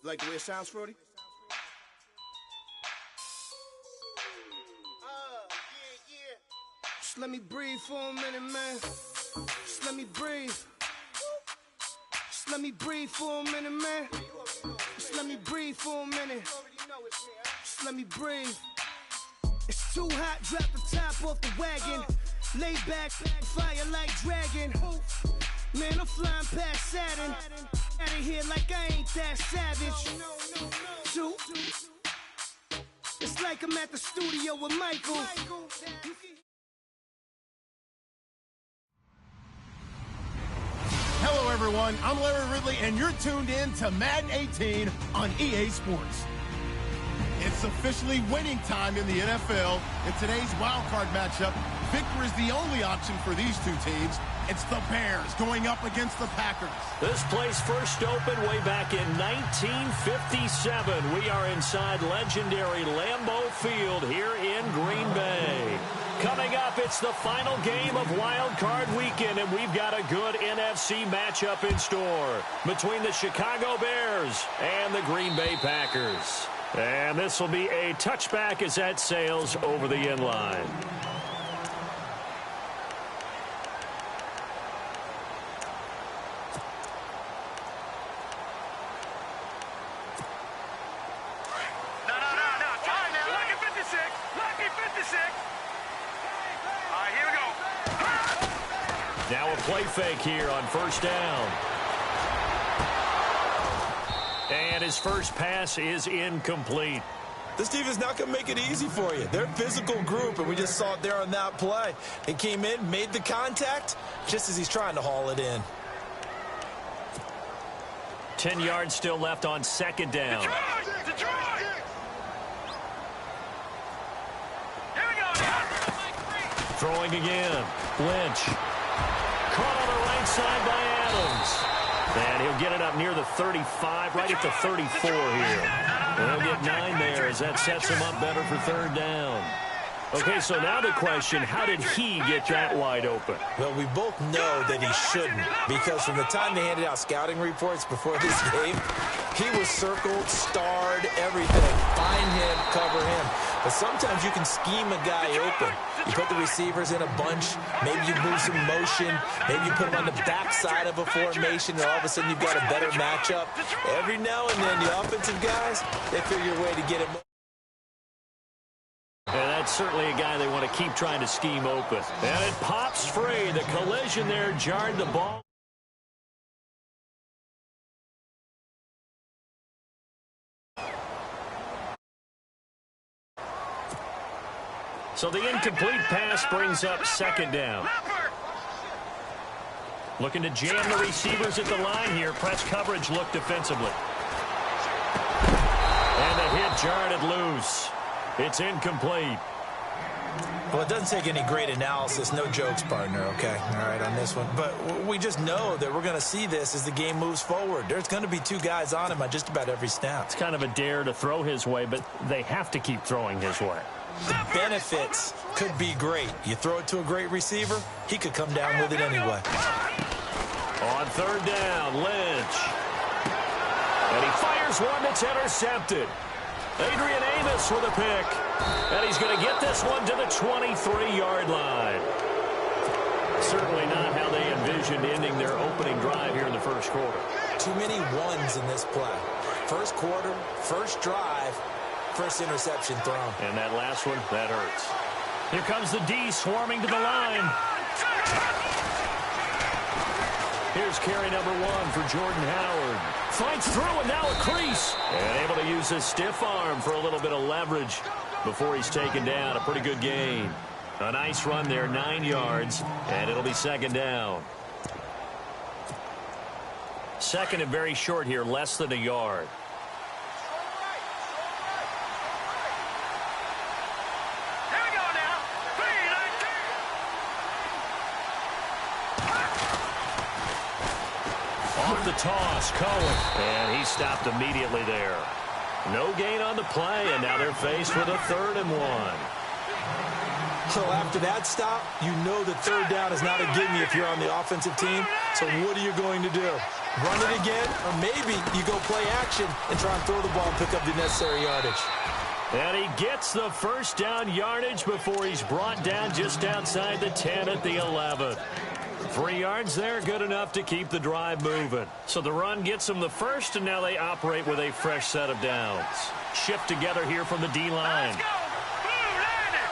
Like the way it sounds, Frody? Just let me breathe for a minute, man. Just let me breathe. Just let me breathe for a minute, man. Just let me breathe for a minute. Just let me breathe. It's too hot, drop the top off the wagon. Lay back, fire like dragon. Man, I'm flying past Saturn. Out of here like I ain't that savage. Shoot. It's like I'm at the studio with Michael. Hello, everyone. I'm Larry Ridley, and you're tuned in to Madden 18 on EA Sports. It's officially winning time in the NFL. In today's wild card matchup, victory is the only option for these two teams. It's the Bears going up against the Packers. This place first opened way back in 1957. We are inside legendary Lambeau Field here in Green Bay. Coming up, it's the final game of Wild Card Weekend, and we've got a good NFC matchup in store between the Chicago Bears and the Green Bay Packers. And this will be a touchback as that sails over the end line. Now a play fake here on first down. And his first pass is incomplete. This defense not going to make it easy for you. They're a physical group, and we just saw it there on that play. He came in, made the contact, just as he's trying to haul it in. 10 yards still left on second down. Detroit! Here we go now. Throwing again. Lynch. Caught on the right side by Adams. And he'll get it up near the 35, right at the 34 here. And he'll get 9 there as that sets him up better for third down. Okay, so now the question, how did he get that wide open? Well, we both know that he shouldn't, because from the time they handed out scouting reports before this game, he was circled, starred, everything. Find him, cover him. But sometimes you can scheme a guy open. You put the receivers in a bunch. Maybe you move some motion. Maybe you put them on the backside of a formation, and all of a sudden you've got a better matchup. Every now and then, the offensive guys, they figure a way to get it. And that's certainly a guy they want to keep trying to scheme open. And it pops free. The collision there jarred the ball. So the incomplete pass brings up second down. Looking to jam the receivers at the line here. Press coverage look defensively. And the hit jarred it loose. It's incomplete. Well, it doesn't take any great analysis. No jokes, partner, okay? All right, on this one. But we just know that we're going to see this as the game moves forward. There's going to be 2 guys on him on just about every snap. It's kind of a dare to throw his way, but they have to keep throwing his way. The benefits could be great. You throw it to a great receiver, he could come down with it anyway. On third down, Lynch. And he fires one that's intercepted. Adrian Amos with a pick. And he's going to get this one to the 23-yard line. Certainly not how they envisioned ending their opening drive here in the first quarter. Too many ones in this play. First quarter, first drive, first interception thrown. And that last one, that hurts. Here comes the D swarming to the line. Here's carry number 1 for Jordan Howard. Fights through and now a crease. And able to use his stiff arm for a little bit of leverage before he's taken down. A pretty good gain. A nice run there, 9 yards, and it'll be second down. Second and very short here, less than a yard. Off the toss, Cohen. And he stopped immediately there. No gain on the play, and now they're faced with a 3rd and 1. So after that stop, you know that third down is not a gimme if you're on the offensive team. So what are you going to do? run it again, or maybe you go play action and try and throw the ball and pick up the necessary yardage. And he gets the first down yardage before he's brought down just outside the 10 at the 11. 3 yards there, good enough to keep the drive moving. So the run gets them the first, and now they operate with a fresh set of downs. Shift together here from the D-line. Let's go. Blue landed.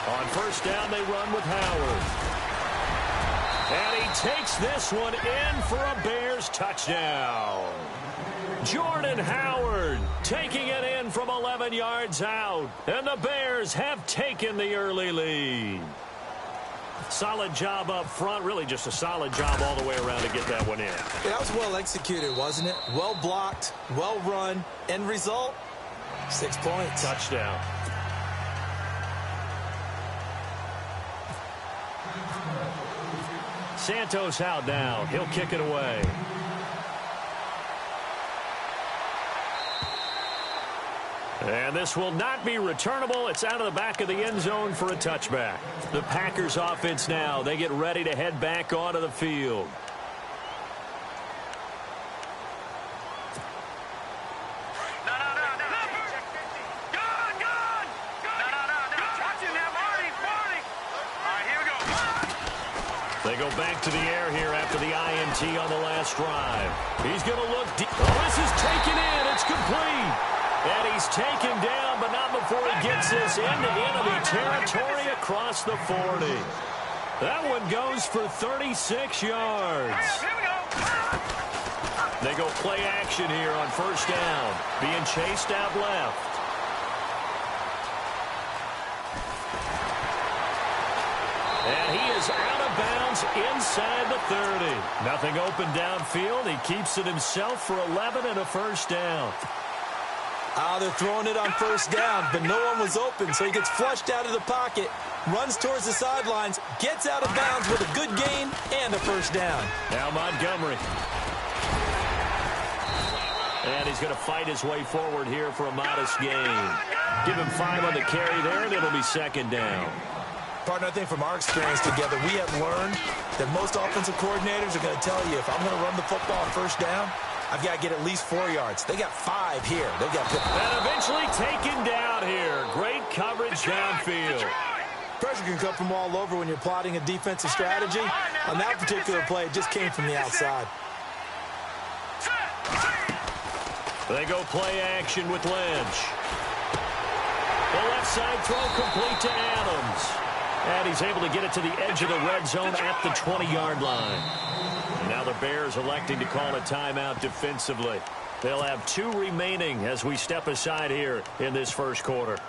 On first down, they run with Howard. And he takes this one in for a Bears touchdown. Jordan Howard taking it in from 11 yards out. And the Bears have taken the early lead. Solid job up front. Really just a solid job all the way around to get that one in. Yeah, that was well executed, wasn't it? Well blocked, well run. End result, 6 points. Touchdown. Santos out now. He'll kick it away. And this will not be returnable. It's out of the back of the end zone for a touchback. The Packers offense now. They get ready to head back onto the field. They go back to the air here after the INT on the last drive. He's going to look deep. Oh, this is taken in. It's complete. And he's taken down, but not before he gets this into enemy territory across the 40. That one goes for 36 yards. They go play action here on first down. Being chased out left. And he is out of bounds inside the 30. Nothing open downfield. He keeps it himself for 11 and a first down. They're throwing it on first down, but no one was open, so he gets flushed out of the pocket, runs towards the sidelines, gets out of bounds with a good gain and a first down. Now Montgomery. And he's going to fight his way forward here for a modest gain. Give him 5 on the carry there, and it'll be second down. Partner, I think from our experience together, we have learned that most offensive coordinators are going to tell you, if I'm going to run the football on first down, I've got to get at least 4 yards. They got 5 here. They've got and eventually taken down here. Great coverage downfield. Pressure can come from all over when you're plotting a defensive strategy. On that particular play, it just came from the outside. They go play action with Lynch. The left side throw complete to Adams. And he's able to get it to the edge of the red zone at the 20-yard line. And now the Bears electing to call a timeout defensively. They'll have 2 remaining as we step aside here in this first quarter.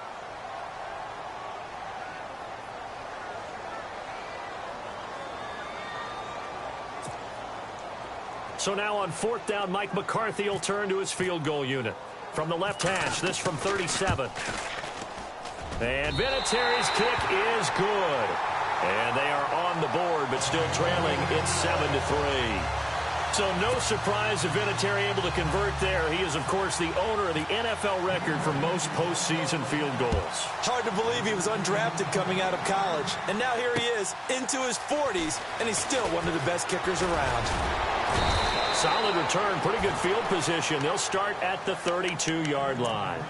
So now on fourth down, Mike McCarthy will turn to his field goal unit. From the left hash, this from 37. And Vinatieri's kick is good. And they are on the board, but still trailing. It's 7-3. So no surprise if Vinatieri able to convert there. He is, of course, the owner of the NFL record for most postseason field goals. Hard to believe he was undrafted coming out of college. And now here he is, into his 40s, and he's still one of the best kickers around. Solid return, pretty good field position. They'll start at the 32-yard line.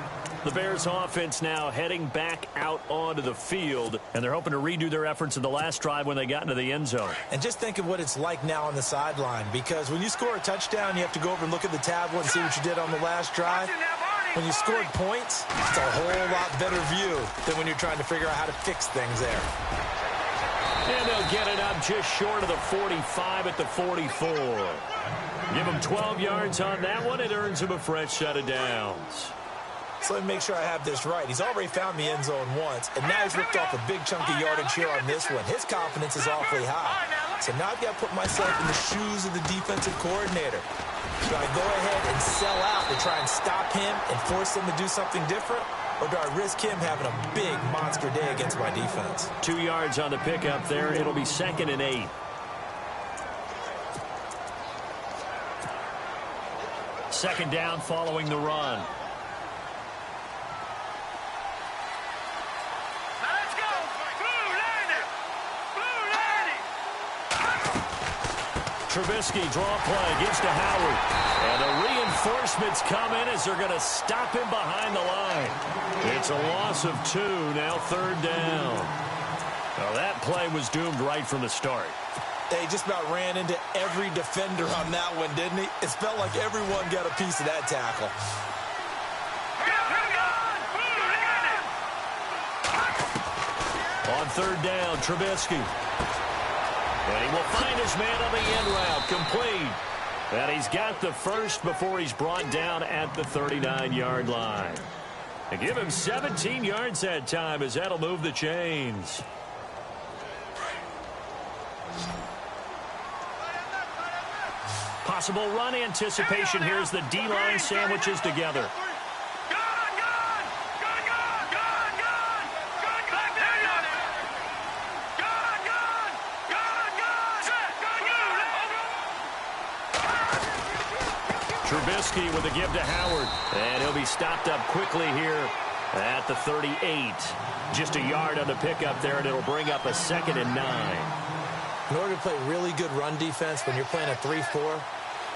The Bears offense now heading back out onto the field, and they're hoping to redo their efforts in the last drive when they got into the end zone. And just think of what it's like now on the sideline, because when you score a touchdown, you have to go over and look at the tablet and see what you did on the last drive. When you scored points, it's a whole lot better view than when you're trying to figure out how to fix things there. And they'll get it up just short of the 45 at the 44. Give him 12 yards on that one. It earns him a fresh set of downs. So let me make sure I have this right. He's already found the end zone once, and now he's ripped off a big chunk of yardage here on this one. His confidence is awfully high. So now I've got to put myself in the shoes of the defensive coordinator. Do I go ahead and sell out to try and stop him and force him to do something different? Or do I risk him having a big monster day against my defense? 2 yards on the pickup there. It'll be 2nd and 8. Second down following the run. Let's go. Blue landing. Blue landing. Trubisky draw play, gives to Howard. And the reinforcements come in as they're going to stop him behind the line. It's a loss of 2, now third down. Well, that play was doomed right from the start. They just about ran into every defender on that one, didn't he? It felt like everyone got a piece of that tackle. On third down, Trubisky. And he will find his man on the end route, complete. And he's got the first before he's brought down at the 39-yard line. And give him 17 yards that time as that'll move the chains. Possible run anticipation. Here's the D-line sandwiches together. Trubisky with a give to Howard. And he'll be stopped up quickly here at the 38. Just a yard on the pickup there, and it'll bring up a 2nd and 9. In order to play really good run defense when you're playing a 3-4,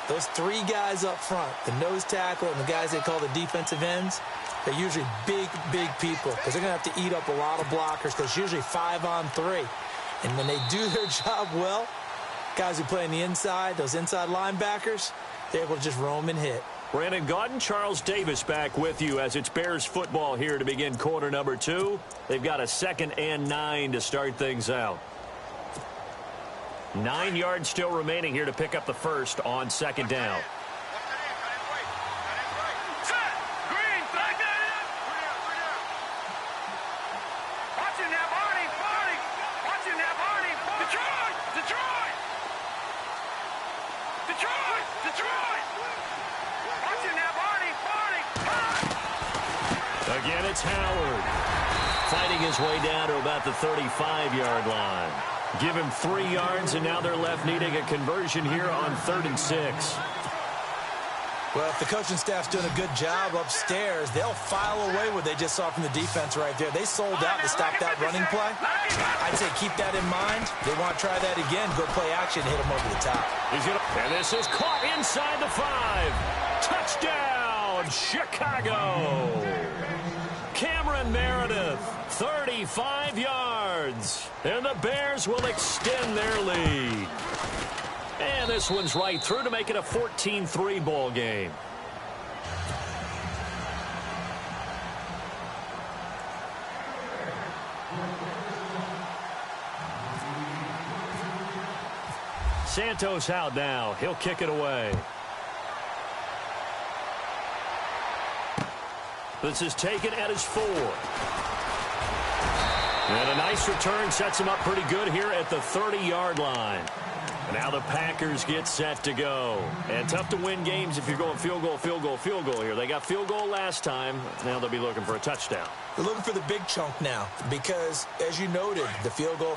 those 3 guys up front, the nose tackle and the guys they call the defensive ends, they're usually big, big people because they're going to have to eat up a lot of blockers because it's usually 5-on-3. And when they do their job well, guys who play on the inside, those inside linebackers, they're able to just roam and hit. Brandon Gaudin, Charles Davis back with you as it's Bears football here to begin quarter number 2. They've got a 2nd and 9 to start things out. 9 yards still remaining here to pick up the first on 2nd down. Again, it's Howard fighting his way down to about the 35-yard line. Give him 3 yards, and now they're left needing a conversion here on 3rd and 6. Well, if the coaching staff's doing a good job upstairs, they'll file away what they just saw from the defense right there. They sold out to stop that running play. I'd say keep that in mind. They want to try that again. Go play action, hit them over the top. And this is caught inside the 5. Touchdown, Chicago. Cameron Meredith, 35 yards. And the Bears will extend their lead. And this one's right through to make it a 14-3 ball game. Santos out now. He'll kick it away. This is taken at his 4. And a nice return sets him up pretty good here at the 30-yard line. Now the Packers get set to go. And tough to win games if you're going field goal, field goal, field goal here. They got field goal last time. Now they'll be looking for a touchdown. They're looking for the big chunk now because, as you noted, the field goal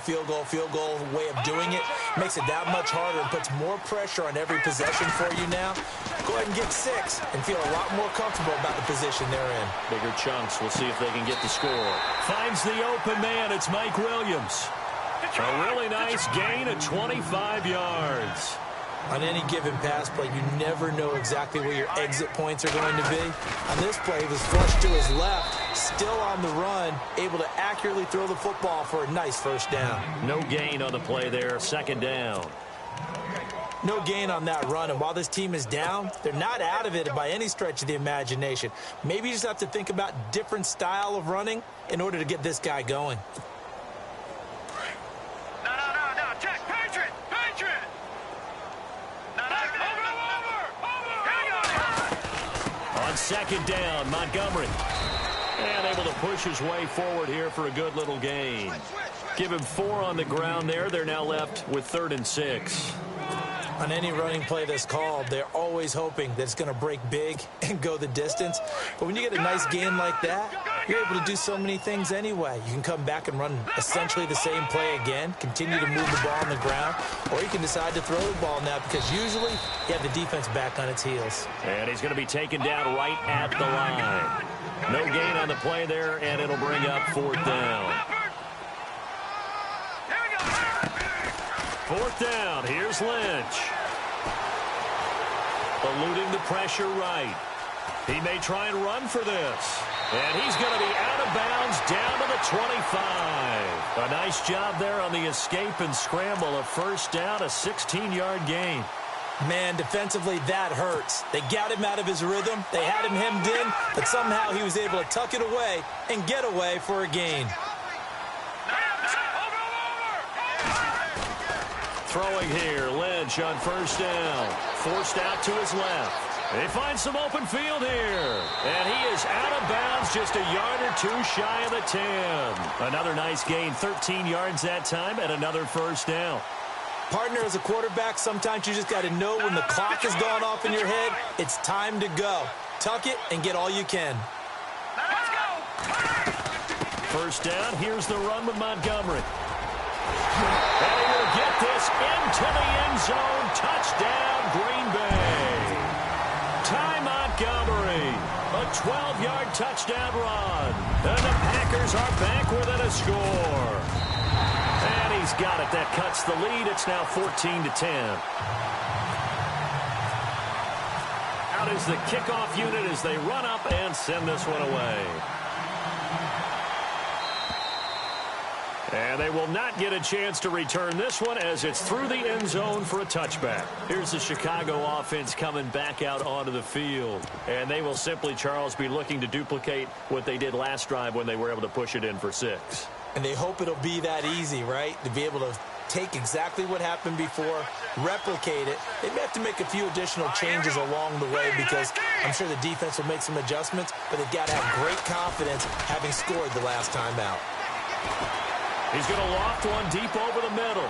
way of doing it makes it that much harder and puts more pressure on every possession for you now. Go ahead and get 6 and feel a lot more comfortable about the position they're in. Bigger chunks. We'll see if they can get the score. Finds the open man. It's Mike Williams. A really nice gain of 25 yards. On any given pass play, you never know exactly where your exit points are going to be. On this play, he was flushed to his left, still on the run, able to accurately throw the football for a nice first down. No gain on the play there, 2nd down. No gain on that run, and while this team is down, they're not out of it by any stretch of the imagination. Maybe you just have to think about different style of running in order to get this guy going. On 2nd down, Montgomery. And able to push his way forward here for a good little gain. Give him 4 on the ground there. They're now left with 3rd and 6. On any running play that's called, they're always hoping that it's going to break big and go the distance. But when you get a nice gain like that, you're able to do so many things anyway. You can come back and run essentially the same play again, continue to move the ball on the ground, or you can decide to throw the ball now because usually you have the defense back on its heels. And he's going to be taken down right at the line. No gain on the play there, and it'll bring up 4th down. 4th down. Here's Lynch. Eluding the pressure right. He may try and run for this. And he's going to be out of bounds down to the 25. A nice job there on the escape and scramble. A 1st down, a 16-yard gain. Man, defensively, that hurts. They got him out of his rhythm. They had him hemmed in, but somehow he was able to tuck it away and get away for a gain. Throwing here, Lynch on 1st down. Forced out to his left. They find some open field here. And he is out of bounds just a yard or two shy of the 10. Another nice gain, 13 yards that time, and another 1st down. Partner, as a quarterback, sometimes you just got to know when the clock has gone off in your head, it's time to go. Tuck it and get all you can. Let's go. 1st down, here's the run with Montgomery. And he will get this into the end zone. Touchdown, Green Bay. Ty Montgomery, a 12-yard touchdown run. And the Packers are back within a score. And he's got it. That cuts the lead. It's now 14-10. Out is the kickoff unit as they run up and send this one away. And they will not get a chance to return this one as it's through the end zone for a touchback. Here's the Chicago offense coming back out onto the field. And they will simply, Charles, be looking to duplicate what they did last drive when they were able to push it in for 6. And they hope it'll be that easy, right? To be able to take exactly what happened before, replicate it. They may have to make a few additional changes along the way because I'm sure the defense will make some adjustments, but they've got to have great confidence having scored the last time out. He's going to loft one deep over the middle.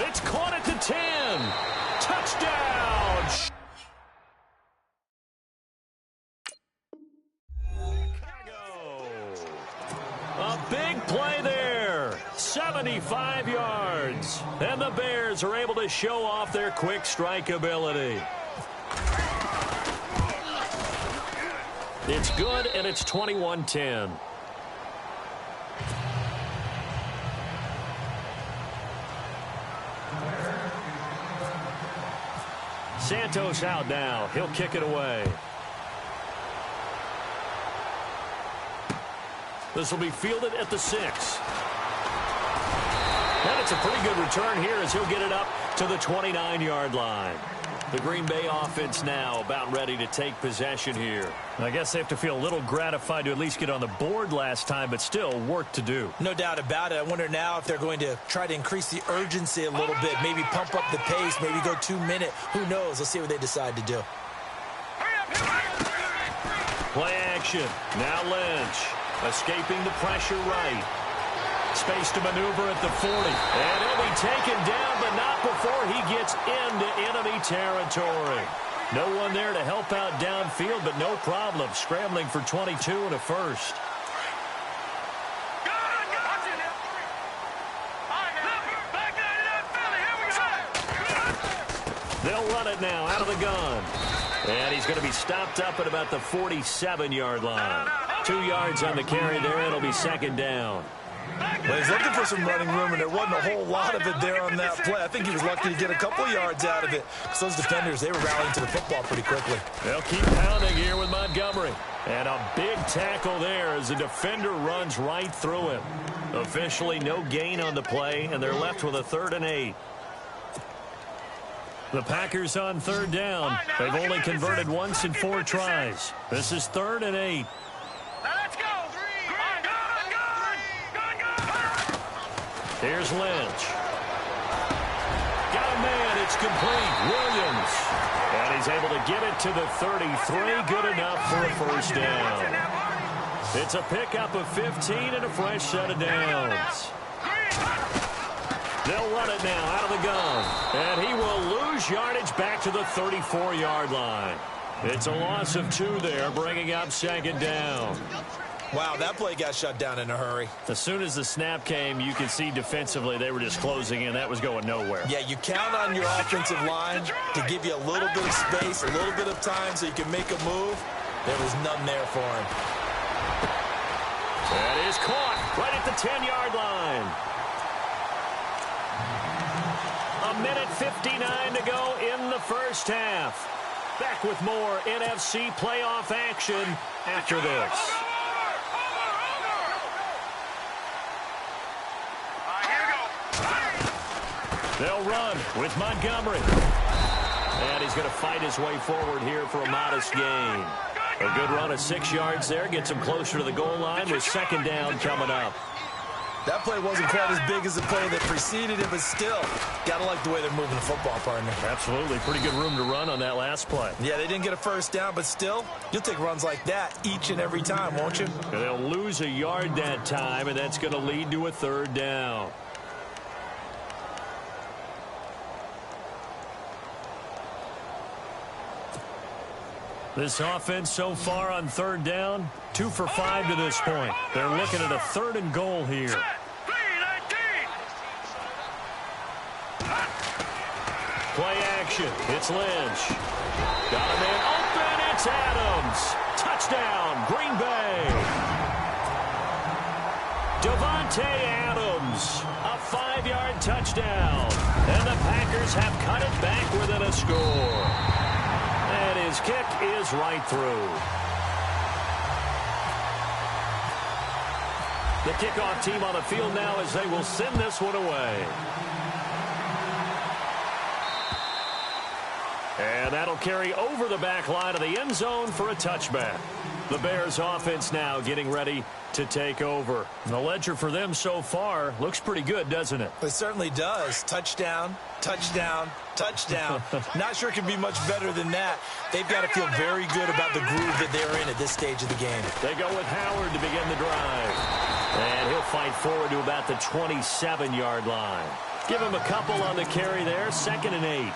It's caught at the 10. Touchdown! Chicago. A big play there. 75 yards. And the Bears are able to show off their quick strike ability. It's good, and it's 21-10. Santos out now. He'll kick it away. This will be fielded at the 6. And it's a pretty good return here as he'll get it up to the 29-yard line. The Green Bay offense now about ready to take possession here. I guess they have to feel a little gratified to at least get on the board last time, but still work to do. No doubt about it. I wonder now if they're going to try to increase the urgency a little bit, maybe pump up the pace, maybe go 2-minute. Who knows? Let's see what they decide to do. Play action. Now Lynch escaping the pressure right. Space to maneuver at the 40. And he'll be taken down, but not before he gets into enemy territory. No one there to help out downfield, but no problem. Scrambling for 22 and a 1st. They'll run it now out of the gun. And he's going to be stopped up at about the 47-yard line. 2 yards on the carry there. It'll be 2nd down. Well, he's looking for some running room, and there wasn't a whole lot of it there on that play. I think he was lucky to get a couple yards out of it. Because those defenders, they were rallying to the football pretty quickly. They'll keep pounding here with Montgomery. And a big tackle there as the defender runs right through him. Officially no gain on the play, and they're left with a 3rd and 8. The Packers on 3rd down. They've only converted once in 4 tries. This is 3rd and 8. Here's Lynch. Got a man. It's complete. Williams. And he's able to get it to the 33. Good enough for a 1st down. It's a pickup of 15 and a fresh set of downs. They'll run it now out of the gun. And he will lose yardage back to the 34-yard line. It's a loss of 2 there, bringing up 2nd down. Wow, that play got shut down in a hurry. As soon as the snap came, you could see defensively they were just closing in. That was going nowhere. Yeah, you count on your offensive line to give you a little bit of space, a little bit of time so you can make a move. There was none there for him. That is caught right at the 10-yard line. 1:59 to go in the first half. Back with more NFC playoff action after this. They'll run with Montgomery. And he's going to fight his way forward here for a modest gain. A good run of 6 yards there. Gets him closer to the goal line with second down coming up. That play wasn't quite as big as the play that preceded it, but still, got to like the way they're moving the football, partner. Absolutely. Pretty good room to run on that last play. Yeah, they didn't get a first down, but still, you'll take runs like that each and every time, won't you? And they'll lose a yard that time, and that's going to lead to a third down. This offense so far on third down, 2 for 5 to this point. They're looking at a 3rd and goal here. Play action. It's Lynch. Got a man open. It's Adams. Touchdown, Green Bay. Devontae Adams, a 5-yard touchdown. And the Packers have cut it back within a score. And his kick is right through. The kickoff team on the field now as they will send this one away. And that'll carry over the back line of the end zone for a touchback. The Bears offense now getting ready to take over. The ledger for them so far looks pretty good, doesn't it? It certainly does. Touchdown, touchdown, touchdown. Not sure it can be much better than that. They've got to feel very good about the groove that they're in at this stage of the game. They go with Howard to begin the drive. And he'll fight forward to about the 27-yard line. Give him a couple on the carry there, 2nd and 8.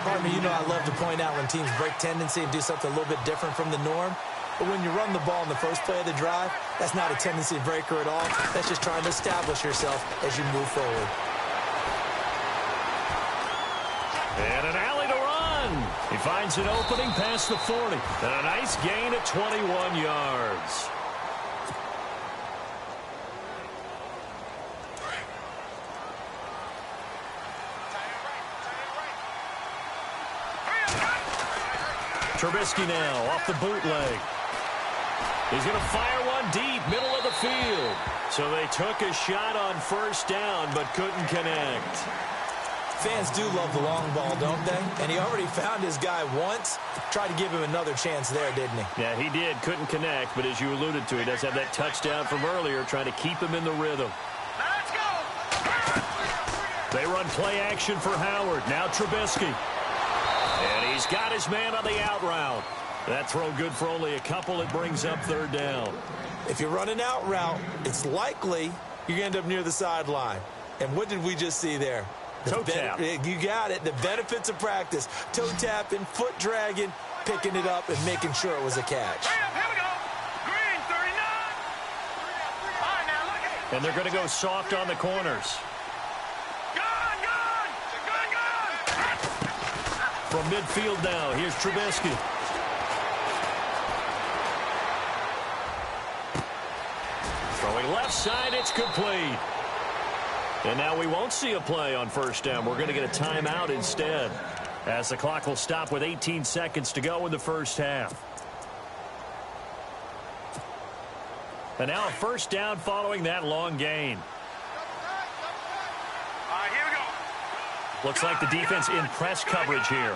Partner, you know I love to point out when teams break tendency and do something a little bit different from the norm. But when you run the ball in the first play of the drive, that's not a tendency breaker at all. That's just trying to establish yourself as you move forward. And an alley to run. He finds an opening past the 40. And a nice gain at 21 yards. Trubisky now off the bootleg. He's going to fire one deep, middle of the field. So they took a shot on first down, but couldn't connect. Fans do love the long ball, don't they? And he already found his guy once. Tried to give him another chance there, didn't he? Yeah, he did. Couldn't connect, but as you alluded to, he does have that touchdown from earlier, trying to keep him in the rhythm. Let's go! They run play action for Howard. Now Trubisky. And he's got his man on the out route. That throw good for only a couple. It brings up third down. If you run an out route, it's likely you're going to end up near the sideline. And what did we just see there? Toe tap. You got it. The benefits of practice. Toe tapping, foot dragging, picking it up, and making sure it was a catch. Here we go. Green, 39. All right, now look at it. And they're going to go soft on the corners. From midfield now, here's Trubisky. Throwing left side, it's complete. And now we won't see a play on first down. We're going to get a timeout instead, as the clock will stop with 18 seconds to go in the first half. And now a first down following that long gain. All right, here we go. Looks like the defense in press coverage here. Over.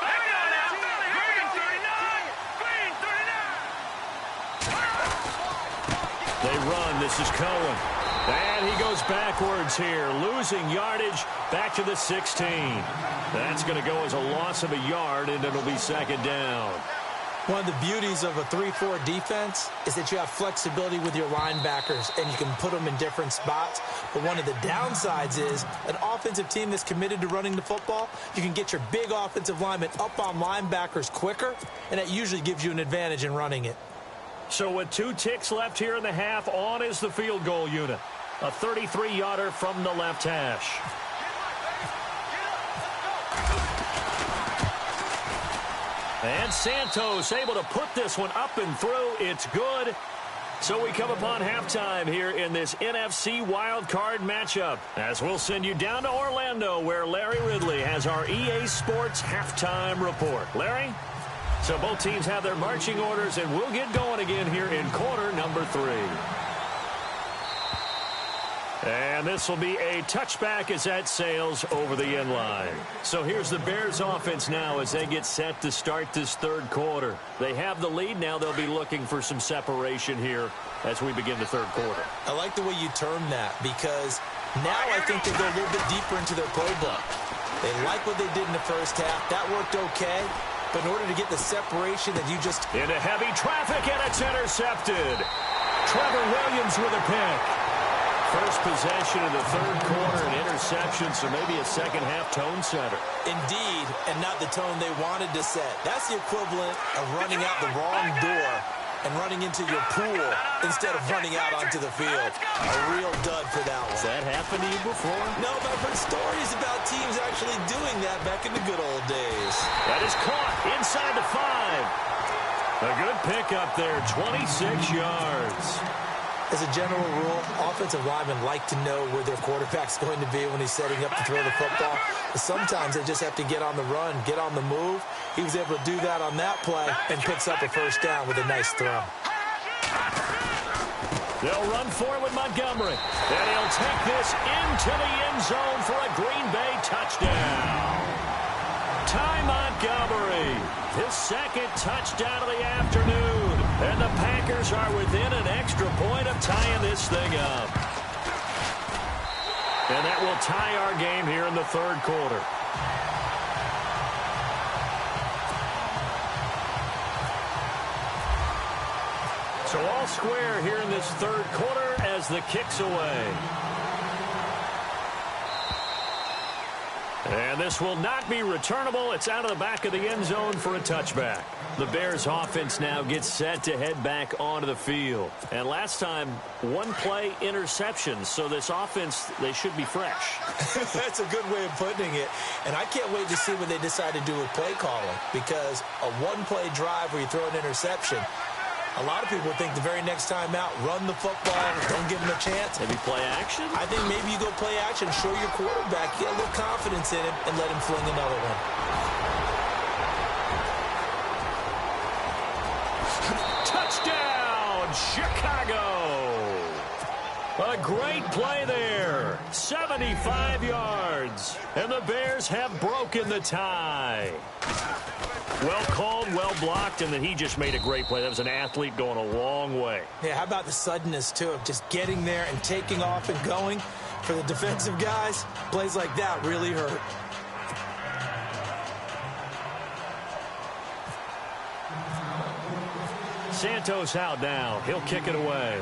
Here we go now. Green, 39. Green, 39. They run. This is Cohen. And he goes backwards here, losing yardage back to the 16. That's going to go as a loss of a yard, and it'll be second down. One of the beauties of a 3-4 defense is that you have flexibility with your linebackers, and you can put them in different spots. But one of the downsides is an offensive team that's committed to running the football, you can get your big offensive linemen up on linebackers quicker, and that usually gives you an advantage in running it. So with 2 ticks left here in the half, on is the field goal unit. A 33-yarder from the left hash. And Santos able to put this one up and through. It's good. So we come upon halftime here in this NFC wildcard matchup, as we'll send you down to Orlando, where Larry Ridley has our EA Sports halftime report. Larry? So both teams have their marching orders, and we'll get going again here in quarter number 3. And this will be a touchback as that sails over the end line. So here's the Bears offense now as they get set to start this third quarter. They have the lead. Now they'll be looking for some separation here as we begin the third quarter. I like the way you term that, because now I think they go a little bit deeper into their playbook. They like what they did in the first half. That worked okay. But in order to get the separation that you just... Into heavy traffic, and it's intercepted. Trevor Williams with a pick. First possession of the third quarter, an interception, so maybe a second-half tone setter. Indeed, and not the tone they wanted to set. That's the equivalent of running out the wrong door and running into your pool instead of running out onto the field. A real dud for that one. Has that happened to you before? No, but I've heard stories about teams actually doing that back in the good old days. That is caught inside the 5. A good pickup there, 26 yards. As a general rule, offensive linemen like to know where their quarterback's going to be when he's setting up to throw the football. But sometimes they just have to get on the run, get on the move. He was able to do that on that play and picks up a first down with a nice throw. They'll run forward with Montgomery. And he'll take this into the end zone for a Green Bay touchdown. Ty Montgomery, his second touchdown of the afternoon. And the Packers are within an extra point of tying this thing up. And that will tie our game here in the third quarter. So all square here in this third quarter as the kick's away. And this will not be returnable. It's out of the back of the end zone for a touchback. The Bears offense now gets set to head back onto the field. And last time, 1-play interception. So this offense, they should be fresh. That's a good way of putting it. And I can't wait to see what they decide to do with play calling. Because a 1-play drive where you throw an interception, a lot of people think the very next time out, run the football, don't give them a chance. Maybe play action? I think maybe you go play action, show your quarterback, get a little confidence in him, and let him fling another one. Touchdown, Chicago! A great play there. 75 yards. And the Bears have broken the tie. Well called, well blocked, and then he just made a great play. That was an athlete going a long way. Yeah, how about the suddenness, too, of just getting there and taking off and going? For the defensive guys, plays like that really hurt. Santos out now. He'll kick it away.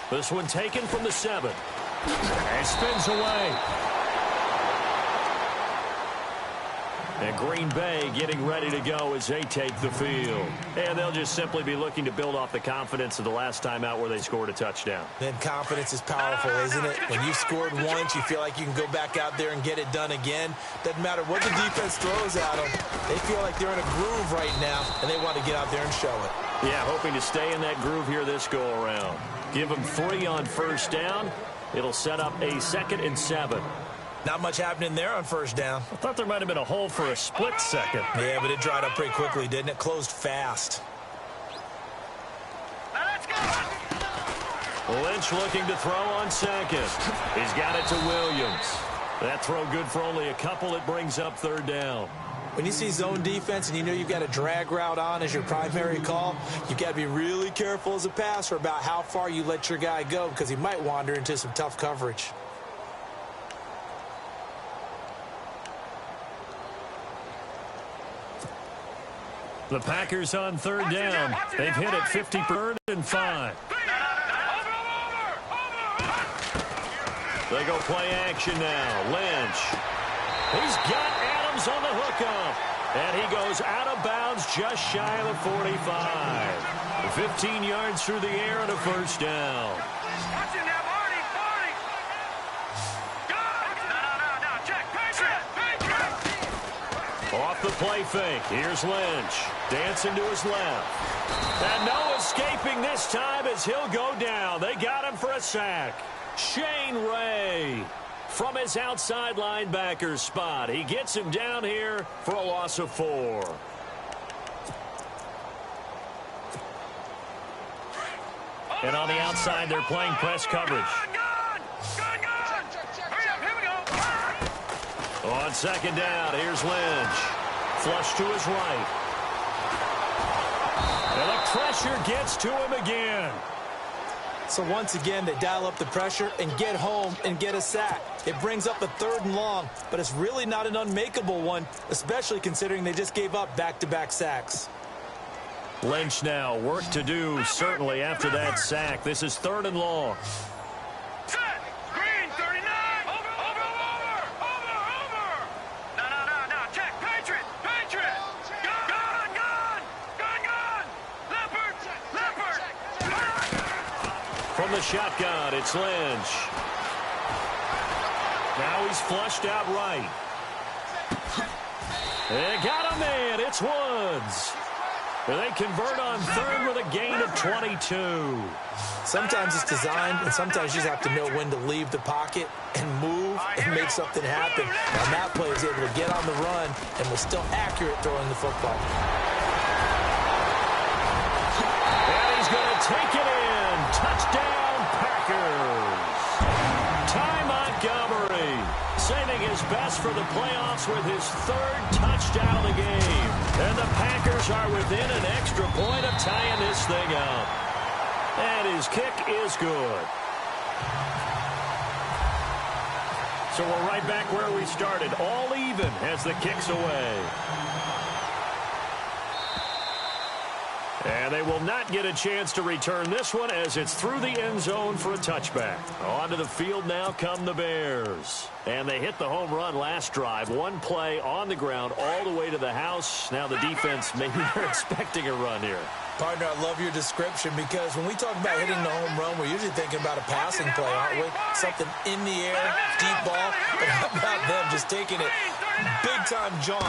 This one taken from the 7. And spins away. And Green Bay getting ready to go as they take the field. And they'll just simply be looking to build off the confidence of the last time out where they scored a touchdown. Then confidence is powerful, isn't it? When you've scored once, you feel like you can go back out there and get it done again. Doesn't matter what the defense throws at them. They feel like they're in a groove right now, and they want to get out there and show it. Yeah, hoping to stay in that groove here this go-around. Give them 3 on first down. It'll set up a 2nd and 7. Not much happening there on first down. I thought there might have been a hole for a split second. Yeah, but it dried up pretty quickly, didn't it? Closed fast. Lynch looking to throw on 2nd. He's got it to Williams. That throw good for only a couple. It brings up 3rd down. When you see zone defense and you know you've got a drag route on as your primary call, you've got to be really careful as a passer about how far you let your guy go because he might wander into some tough coverage. The Packers on 3rd down. They've hit it 50-3rd and 5. They go play action now. Lynch. He's got Adams on the hookup. And he goes out of bounds just shy of the 45. 15 yards through the air and a first down. Watch it now, Marty. No. Check. Patriot. Off the play fake. Here's Lynch. Dancing to his left. And no escaping this time as he'll go down. They got him for a sack. Shane Ray from his outside linebacker spot. He gets him down here for a loss of 4. And on the outside, they're playing press coverage. Gun. Hurry up, here we go. On second down, here's Lynch. Flush to his right. And the pressure gets to him again. So once again, they dial up the pressure and get home and get a sack. It brings up a 3rd and long, but it's really not an unmakeable one, especially considering they just gave up back-to-back sacks. Lynch now, work to do, certainly, after that sack. This is 3rd and long. Set. Green, 39. Over. No. Check. Patriot. Gun. Leopard. From the shotgun, it's Lynch. Now he's flushed out right. They got a man. It's Woods. And they convert on 3rd with a gain of 22. Sometimes it's designed, and sometimes you just have to know when to leave the pocket and move and make something happen. And that player is able to get on the run and was still accurate throwing the football. And he's going to take it in. Touchdown, Packers. Ty Montgomery saving his best for the playoffs with his 3rd touchdown of the game. And the Packers are within an extra point of tying this thing up. And his kick is good. So we're right back where we started. All even as the kick's away. And they will not get a chance to return this one as it's through the end zone for a touchback. Onto the field now come the Bears. And they hit the home run last drive. One play on the ground all the way to the house. Now the defense, maybe they're expecting a run here. Partner, I love your description because when we talk about hitting the home run, we're usually thinking about a passing play, aren't we? Something in the air, deep ball. But how about them just taking it big-time jaunt?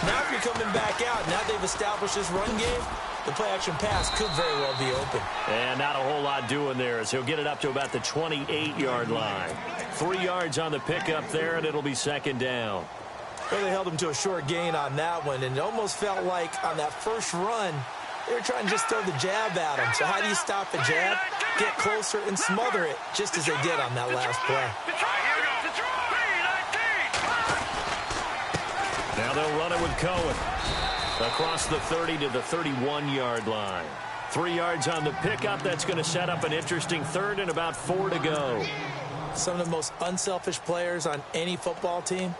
Now if you're coming back out, now they've established this run game, the play-action pass could very well be open. And not a whole lot doing there as he'll get it up to about the 28-yard line. 3 yards on the pickup there, and it'll be 2nd down. Well, they held him to a short gain on that one, and it almost felt like on that first run, they were trying to just throw the jab at him. So how do you stop a jab? Get closer and smother it, just as they did on that last play. Now they'll run it with Cohen. Across the 30 to the 31-yard line. 3 yards on the pickup. That's going to set up an interesting 3rd and about 4 to go. Some of the most unselfish players on any football team,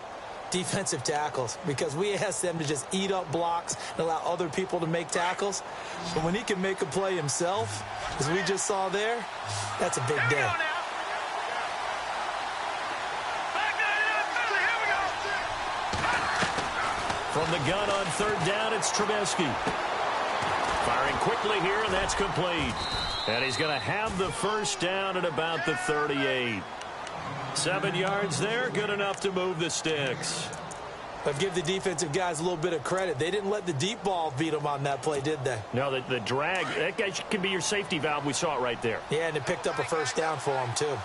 defensive tackles, because we ask them to just eat up blocks and allow other people to make tackles. But when he can make a play himself, as we just saw there, that's a big day. From the gun on 3rd down, it's Trubisky. Firing quickly here, and that's complete. And he's going to have the first down at about the 38. 7 yards there, good enough to move the sticks. But give the defensive guys a little bit of credit. They didn't let the deep ball beat them on that play, did they? No, the drag, that guy can be your safety valve. We saw it right there. Yeah, and it picked up a first down for them, too.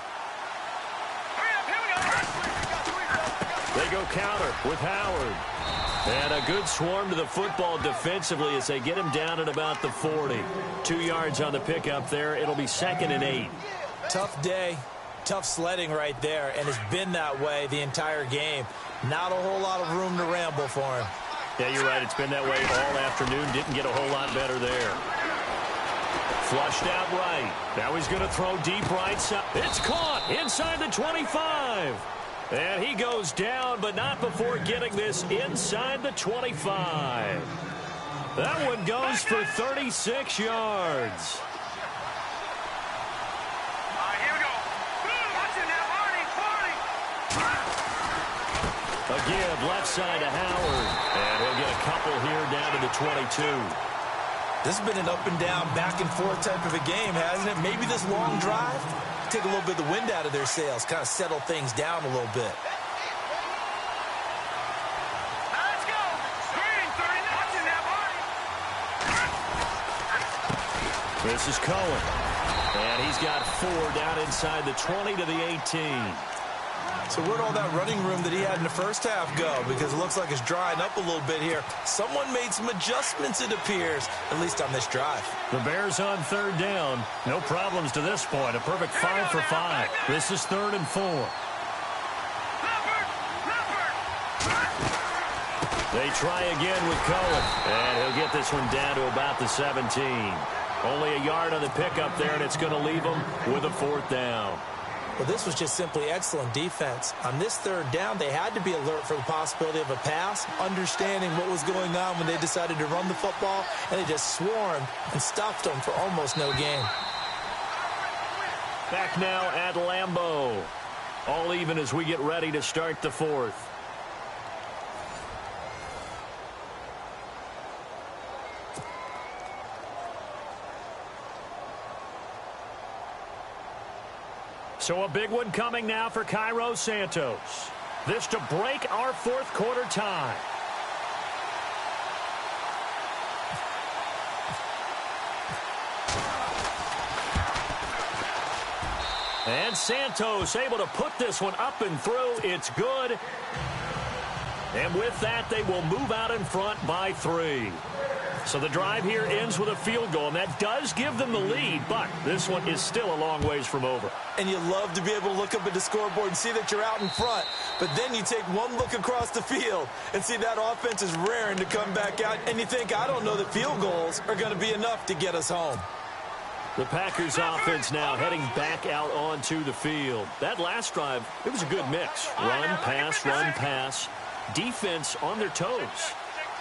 They go counter with Howard. And a good swarm to the football defensively as they get him down at about the 40. 2 yards on the pickup there. It'll be 2nd and 8. Tough day, tough sledding right there, and it's been that way the entire game. Not a whole lot of room to ramble for him. Yeah, you're right. It's been that way all afternoon. Didn't get a whole lot better there. Flushed out right. Now he's going to throw deep right side. It's caught inside the 25. And he goes down, but not before getting this inside the 25. That one goes for 36 yards. Here we go. Watch it now, Barney. A give left side to Howard. And he'll get a couple here down to the 22. This has been an up-and-down, back-and-forth type of a game, hasn't it? Maybe this long drive, take a little bit of the wind out of their sails, kind of settle things down a little bit. Let's go. Green 39 now. This is Cohen. And he's got 4 down inside the 20 to the 18. So where'd all that running room that he had in the first half go? Because it looks like it's drying up a little bit here. Someone made some adjustments, it appears, at least on this drive. The Bears on 3rd down. No problems to this point. A perfect 5 for 5. This is 3rd and 4. They try again with Cohen. And he'll get this one down to about the 17. Only a yard on the pickup there, and it's going to leave him with a 4th down. Well, this was just simply excellent defense. On this 3rd down, they had to be alert for the possibility of a pass, understanding what was going on when they decided to run the football, and they just swarmed and stuffed them for almost no gain. Back now at Lambeau. All even as we get ready to start the 4th. So a big one coming now for Cairo Santos. This to break our 4th quarter tie. And Santos able to put this one up and through. It's good. And with that, they will move out in front by 3. So the drive here ends with a field goal, and that does give them the lead, but this one is still a long ways from over. And you love to be able to look up at the scoreboard and see that you're out in front, but then you take one look across the field and see that offense is raring to come back out, and you think, I don't know that field goals are going to be enough to get us home. The Packers offense now heading back out onto the field. That last drive, it was a good mix. Run, pass, defense on their toes.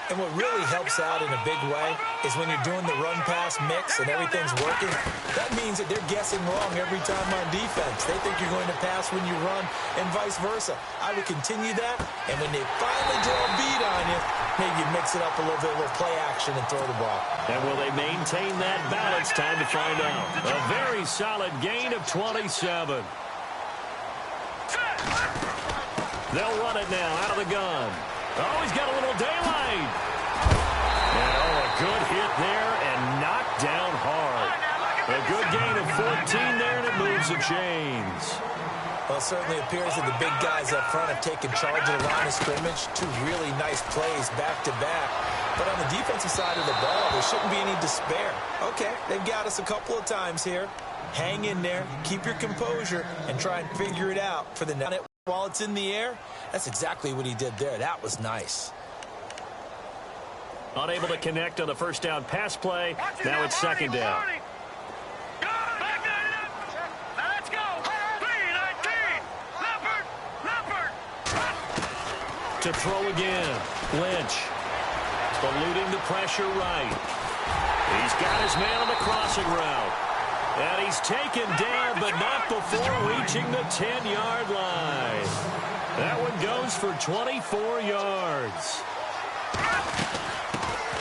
And what really helps out in a big way is when you're doing the run-pass mix and everything's working, that means that they're guessing wrong every time on defense. They think you're going to pass when you run and vice versa. I would continue that, and when they finally draw a beat on you, maybe you mix it up a little bit, a little play action and throw the ball. And will they maintain that balance? Time to find out. A very solid gain of 27. They'll run it now out of the gun. Oh, he's got a little daylight. And a good hit there and knocked down hard. A good gain of 14 there, and it moves the chains. Well, it certainly appears that the big guys up front have taken charge of the line of scrimmage. 2 really nice plays back-to-back. But on the defensive side of the ball, there shouldn't be any despair. Okay, they've got us a couple of times here. Hang in there, keep your composure, and try and figure it out for the net. While it's in the air, that's exactly what he did there. That was nice. Unable to connect on the first down pass play. Now it's 2nd down. Let's go. 3-19. Leopard. To throw again. Lynch. Eluding the pressure right. He's got his man on the crossing route. And he's taken down, but not before reaching the 10-yard line. That one goes for 24 yards.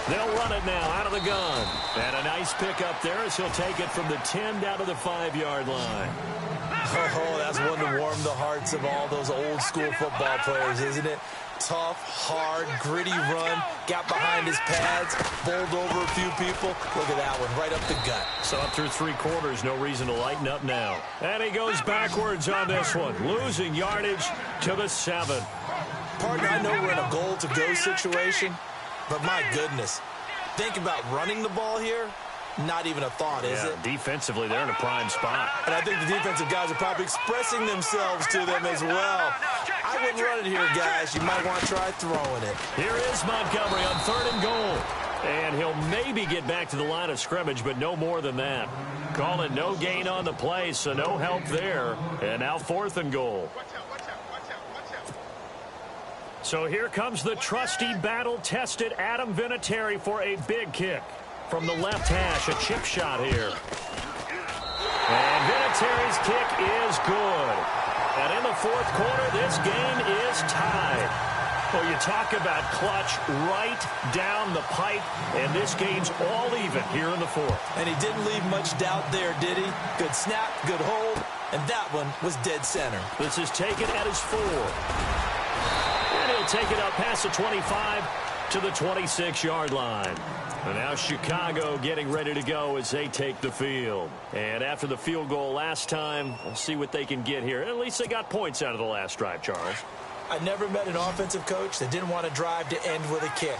They'll run it now out of the gun. And a nice pickup there as he'll take it from the 10 down to the 5-yard line. Oh, that's one to warm the hearts of all those old-school football players, isn't it? Tough, hard, gritty run, got behind his pads, bowled over a few people. Look at that one, right up the gut. So up through 3 quarters, no reason to lighten up now. And he goes backwards on this one, losing yardage to the 7. Partner, I know we're in a goal-to-go situation, but my goodness, think about running the ball here. Not even a thought, is it? Defensively, they're in a prime spot. And I think the defensive guys are probably expressing themselves to them as well. I wouldn't run it here, guys. You might want to try throwing it. Here is Montgomery on 3rd and goal. And he'll maybe get back to the line of scrimmage, but no more than that. Calling no gain on the play, so no help there. And now 4th and goal. So here comes the trusty, battle-tested Adam Vinatieri for a big kick. From the left hash, a chip shot here. And Vinatieri's kick is good. And in the 4th quarter, this game is tied. Well, you talk about clutch right down the pipe, and this game's all even here in the fourth. And he didn't leave much doubt there, did he? Good snap, good hold, and that one was dead center. This is taken at his 4. And he'll take it up past the 25 to the 26-yard line. And now Chicago getting ready to go as they take the field. And after the field goal last time, we'll see what they can get here. At least they got points out of the last drive, Charles. I never met an offensive coach that didn't want to drive to end with a kick.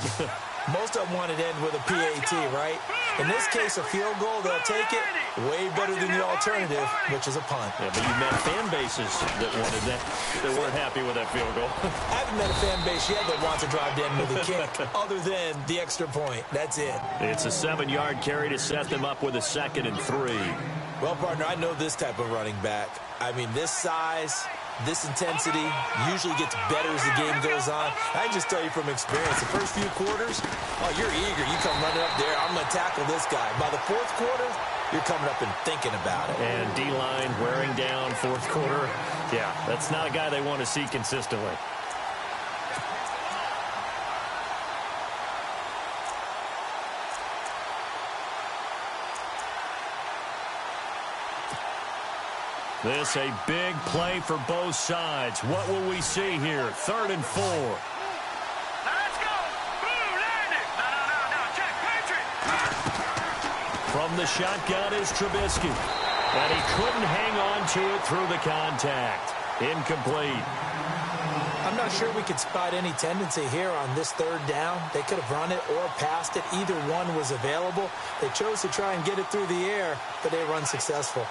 Most of them wanted to end with a PAT, right? In this case, a field goal, they'll take it. Way better than the alternative, which is a punt. Yeah, but you've met fan bases that wanted that. They weren't happy with that field goal. I haven't met a fan base yet that wants to drive to end with a kick, other than the extra point. That's it. It's a 7-yard carry to set them up with a 2nd and 3. Well, partner, I know this type of running back. I mean, this size, this intensity usually gets better as the game goes on. I can just tell you from experience, the first few quarters, oh, you're eager. You come running up there, I'm going to tackle this guy. By the fourth quarter, you're coming up and thinking about it. And D-line wearing down fourth quarter. Yeah, that's not a guy they want to see consistently. This a big play for both sides. What will we see here? 3rd and 4. Let's go. Boom, landed. No. Check, Patriot. From the shotgun is Trubisky. And he couldn't hang on to it through the contact. Incomplete. I'm not sure we could spot any tendency here on this 3rd down. They could have run it or passed it. Either one was available. They chose to try and get it through the air, but they were unsuccessful.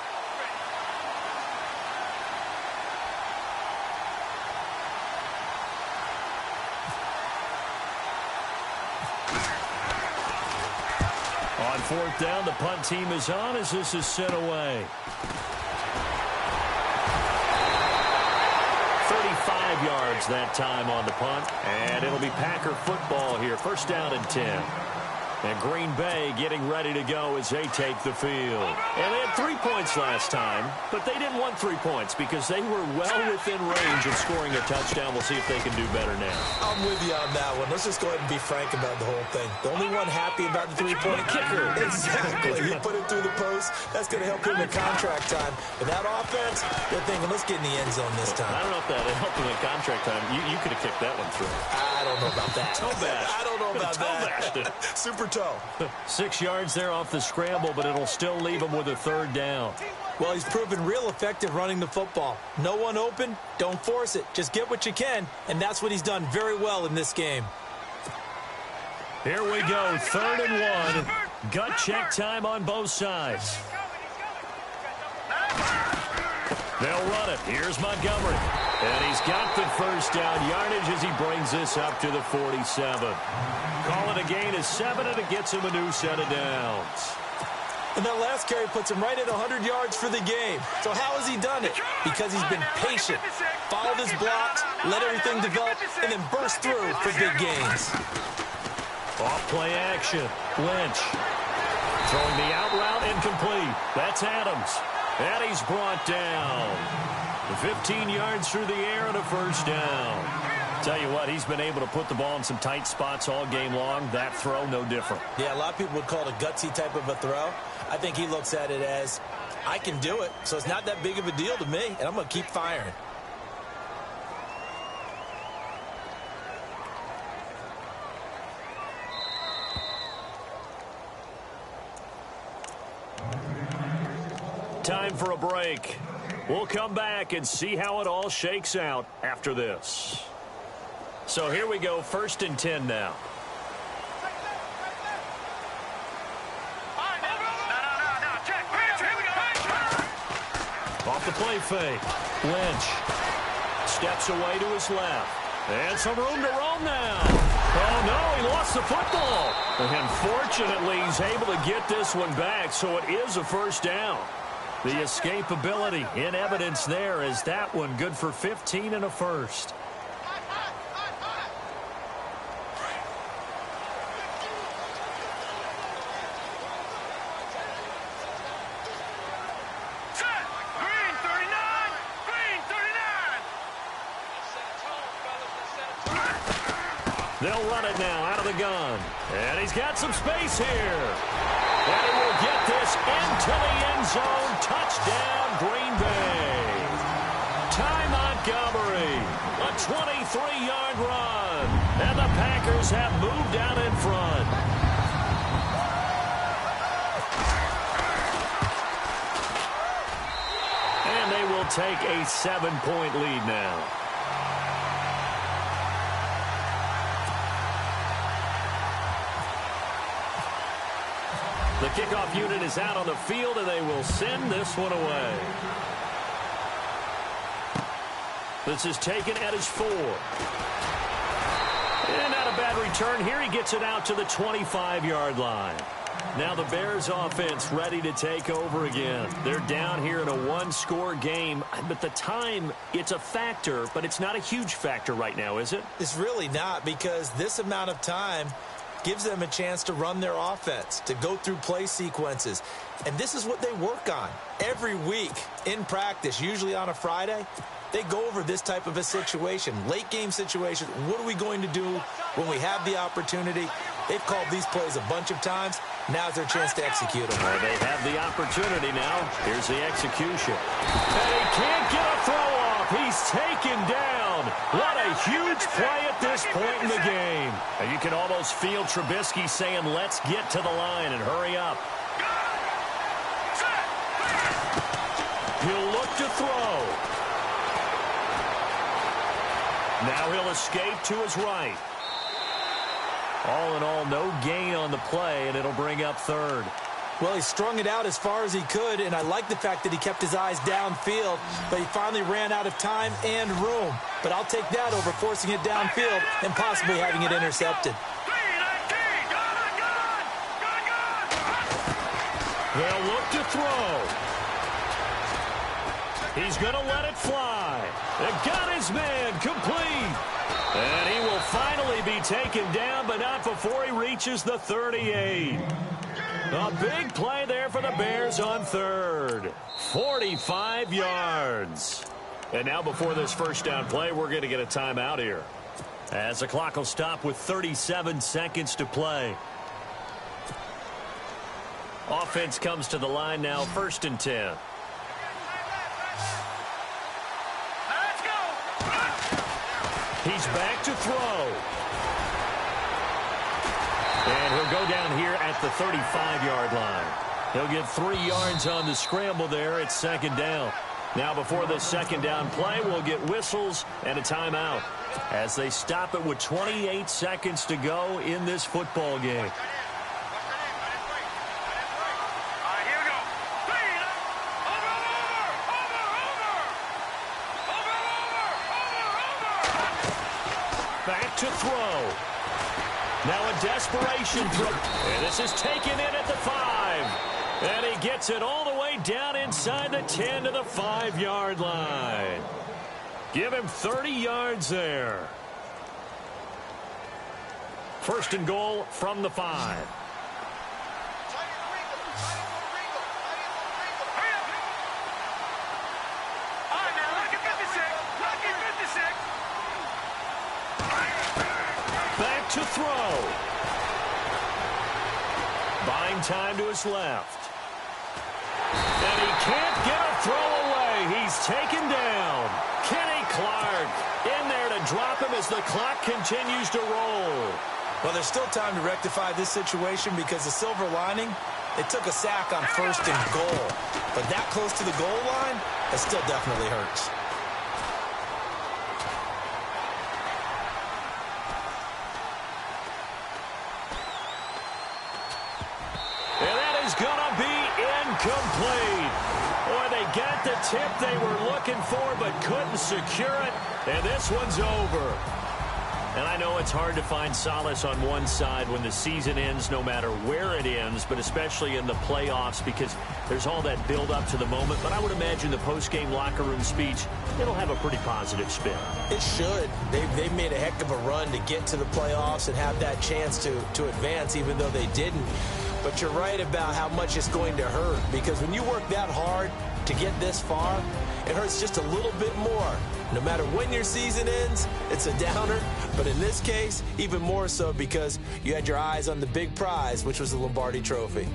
On 4th down, the punt team is on as this is sent away. 35 yards that time on the punt, and it'll be Packer football here. 1st down and 10. And Green Bay getting ready to go as they take the field. And they had 3 points last time, but they didn't want 3 points because they were well within range of scoring a touchdown. We'll see if they can do better now. I'm with you on that one. Let's just go ahead and be frank about the whole thing. The only one happy about the 3-point kicker. Exactly. He put it through the post. That's going to help him in contract time. But that offense, they're thinking, let's get in the end zone this time. I don't know if that helped him in contract time. You could have kicked that one through. I don't know about that. Toe bash. I don't know about that. Super toe. 6 yards there off the scramble, but it'll still leave him with a 3rd down. Well, he's proven real effective running the football. No one open, don't force it. Just get what you can, and that's what he's done very well in this game. Here we go, 3rd and 1. Gut check time on both sides. They'll run it. Here's Montgomery. And he's got the 1st down yardage as he brings this up to the 47. Call it a gain of 7, and it gets him a new set of downs. And that last carry puts him right at 100 yards for the game. So how has he done it? Because he's been patient, followed his blocks, let everything develop, and then burst through for big gains. Off play action. Lynch. Throwing the out route incomplete. That's Adams. And he's brought down. 15 yards through the air and a 1st down. Tell you what, he's been able to put the ball in some tight spots all game long. That throw, no different. Yeah, a lot of people would call it a gutsy type of a throw. I think he looks at it as, I can do it, so it's not that big of a deal to me, and I'm going to keep firing. Time for a break. We'll come back and see how it all shakes out after this. So here we go, 1st and 10 now. No. Check. Off the play fake. Lynch steps away to his left. And some room to roam now. Oh, no, he lost the football. And fortunately, he's able to get this one back, so it is a 1st down. The escapability in evidence there is that one good for 15 and a 1st. Green 39. Green 39. They'll run it now out of the gun. And he's got some space here. And he will get this into the end zone. Touchdown, Green Bay. Ty Montgomery, a 23-yard run. And the Packers have moved out in front. And they will take a 7-point lead now. The kickoff unit is out on the field, and they will send this one away. This is taken at his 4. And not a bad return here. He gets it out to the 25-yard line. Now the Bears offense ready to take over again. They're down here in a one-score game. But the time, it's a factor, but it's not a huge factor right now, is it? It's really not, because this amount of time gives them a chance to run their offense, to go through play sequences. And this is what they work on every week in practice, usually on a Friday. They go over this type of a situation, late game situation. What are we going to do when we have the opportunity? They've called these plays a bunch of times. Now's their chance to execute them. Well, they have the opportunity now. Here's the execution. And he can't get a throw off. He's taken down. What a huge play at this point in the game. And you can almost feel Trubisky saying, let's get to the line and hurry up. He'll look to throw. Now he'll escape to his right. All in all, no gain on the play, and it'll bring up third. Well, he strung it out as far as he could, and I like the fact that he kept his eyes downfield, but he finally ran out of time and room. But I'll take that over forcing it downfield and possibly having it intercepted. They'll look to throw. He's going to let it fly. They got his man complete. And he will finally be taken down, but not before he reaches the 38. A big play there for the Bears on third. 45 yards. And now before this first down play, we're going to get a timeout here, as the clock will stop with 37 seconds to play. Offense comes to the line now, 1st and 10. He's back to throw. And he'll go down here at the 35-yard line. He'll get 3 yards on the scramble there. It's 2nd down. Now before this 2nd down play, we'll get whistles and a timeout as they stop it with 28 seconds to go in this football game. Back to throw. Now a desperation throw. And this is taken in at the 5. And he gets it all the way down inside the 10 to the 5-yard line. Give him 30 yards there. 1st and goal from the 5. Back to throw. Buying time to his left. And he can't get a throw away. He's taken down. Kenny Clark in there to drop him as the clock continues to roll. Well, there's still time to rectify this situation because the silver lining, they took a sack on 1st and goal. But that close to the goal line, it still definitely hurts. Complete. Boy, they got the tip they were looking for but couldn't secure it, and this one's over. And I know it's hard to find solace on one side when the season ends, no matter where it ends, but especially in the playoffs because there's all that build up to the moment. But I would imagine the post-game locker room speech, it'll have a pretty positive spin. It should. They've made a heck of a run to get to the playoffs and have that chance to advance, even though they didn't. But you're right about how much it's going to hurt, because when you work that hard to get this far, it hurts just a little bit more. No matter when your season ends, it's a downer. But in this case, even more so because you had your eyes on the big prize, which was the Lombardi Trophy.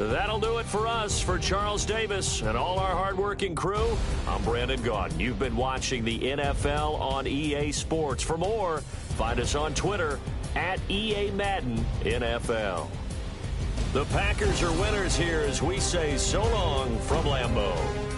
That'll do it for us. For Charles Davis and all our hardworking crew, I'm Brandon Gaudin. You've been watching the NFL on EA Sports. For more, find us on Twitter at EA Madden NFL. The Packers are winners here as we say so long from Lambeau.